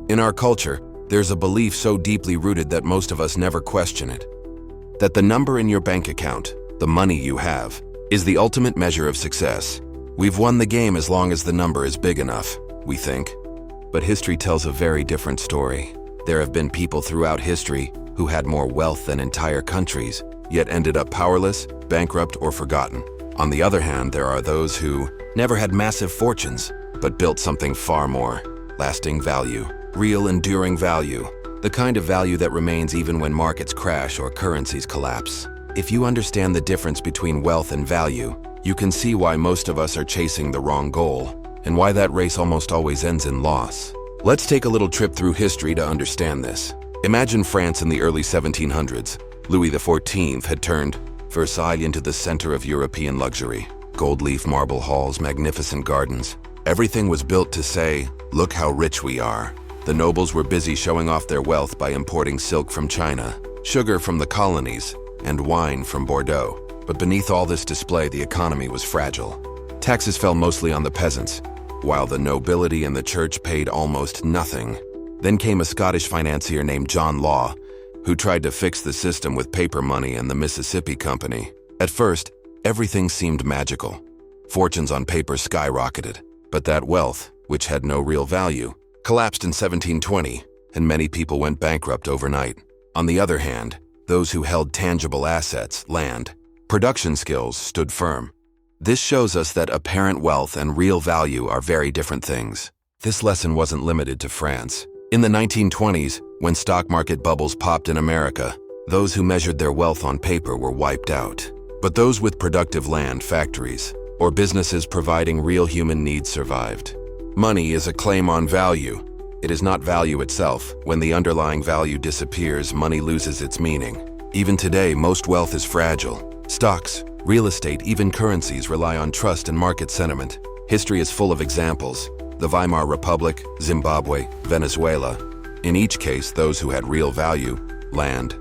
In our culture, there's a belief so deeply rooted that most of us never question it. That the number in your bank account, the money you have, is the ultimate measure of success. We've won the game as long as the number is big enough, we think. But history tells a very different story. There have been people throughout history who had more wealth than entire countries, yet ended up powerless, bankrupt, or forgotten. On the other hand, there are those who never had massive fortunes, but built something far more: lasting value, real enduring value, the kind of value that remains even when markets crash or currencies collapse. If you understand the difference between wealth and value, you can see why most of us are chasing the wrong goal, and why that race almost always ends in loss. Let's take a little trip through history to understand this. Imagine France in the early 1700s. Louis XIV had turned Versailles into the center of European luxury. Gold leaf marble halls, magnificent gardens. Everything was built to say, "Look how rich we are." The nobles were busy showing off their wealth by importing silk from China, sugar from the colonies, and wine from Bordeaux. But beneath all this display, the economy was fragile. Taxes fell mostly on the peasants, while the nobility and the church paid almost nothing. Then came a Scottish financier named John Law, who tried to fix the system with paper money and the Mississippi Company. At first, everything seemed magical. Fortunes on paper skyrocketed, but that wealth, which had no real value, collapsed in 1720, and many people went bankrupt overnight. On the other hand, those who held tangible assets, land, production skills, stood firm. This shows us that apparent wealth and real value are very different things. This lesson wasn't limited to France. In the 1920s, when stock market bubbles popped in America, those who measured their wealth on paper were wiped out. But those with productive land, factories, or businesses providing real human needs survived. Money is a claim on value. It is not value itself. When the underlying value disappears, money loses its meaning. Even today, most wealth is fragile. Stocks, real estate, even currencies rely on trust and market sentiment. History is full of examples. The Weimar Republic, Zimbabwe, Venezuela. In each case, those who had real value, land,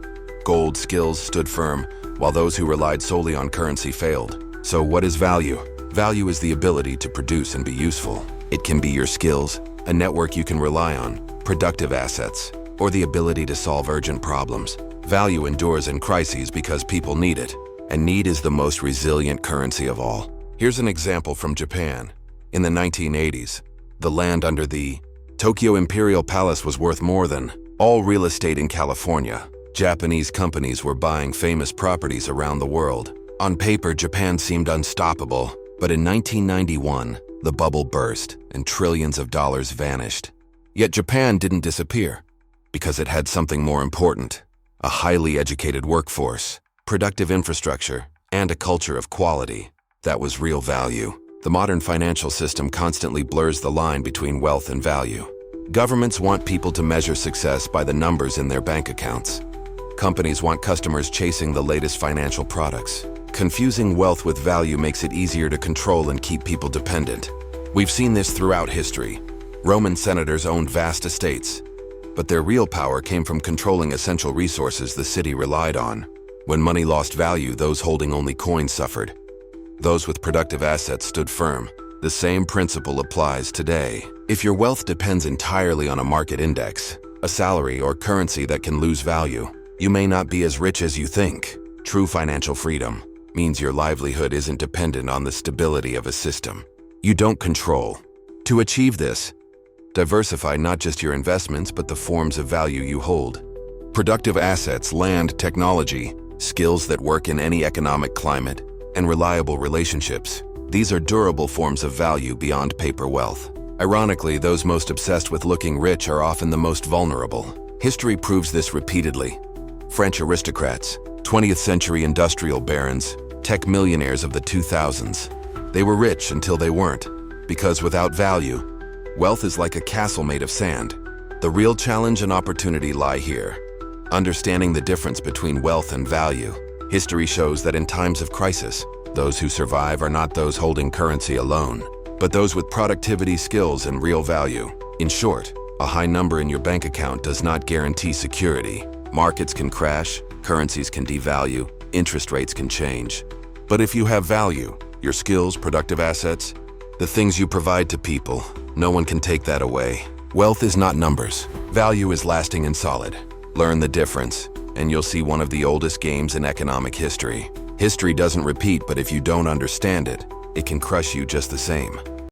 gold, skills, stood firm, while those who relied solely on currency failed. So what is value? Value is the ability to produce and be useful. It can be your skills, a network you can rely on, productive assets, or the ability to solve urgent problems. Value endures in crises because people need it, and need is the most resilient currency of all. Here's an example from Japan. In the 1980s, the land under the Tokyo Imperial Palace was worth more than all real estate in California. Japanese companies were buying famous properties around the world. On paper, Japan seemed unstoppable, but in 1991, the bubble burst and trillions of dollars vanished. Yet Japan didn't disappear, because it had something more important: a highly educated workforce, productive infrastructure, and a culture of quality. That was real value. The modern financial system constantly blurs the line between wealth and value. Governments want people to measure success by the numbers in their bank accounts. Companies want customers chasing the latest financial products. Confusing wealth with value makes it easier to control and keep people dependent. We've seen this throughout history. Roman senators owned vast estates, but their real power came from controlling essential resources the city relied on. When money lost value, those holding only coins suffered. Those with productive assets stood firm. The same principle applies today. If your wealth depends entirely on a market index, a salary or currency that can lose value, you may not be as rich as you think. True financial freedom means your livelihood isn't dependent on the stability of a system you don't control. To achieve this, diversify not just your investments but the forms of value you hold. Productive assets, land, technology, skills that work in any economic climate, and reliable relationships. These are durable forms of value beyond paper wealth. Ironically, those most obsessed with looking rich are often the most vulnerable. History proves this repeatedly. French aristocrats, 20th century industrial barons, tech millionaires of the 2000s. They were rich until they weren't, because without value, wealth is like a castle made of sand. The real challenge and opportunity lie here. Understanding the difference between wealth and value. History shows that in times of crisis, those who survive are not those holding currency alone, but those with productivity, skills, and real value. In short, a high number in your bank account does not guarantee security. Markets can crash, currencies can devalue, interest rates can change. But if you have value, your skills, productive assets, the things you provide to people, no one can take that away. Wealth is not numbers. Value is lasting and solid. Learn the difference, and you'll see one of the oldest games in economic history. History doesn't repeat, but if you don't understand it, it can crush you just the same.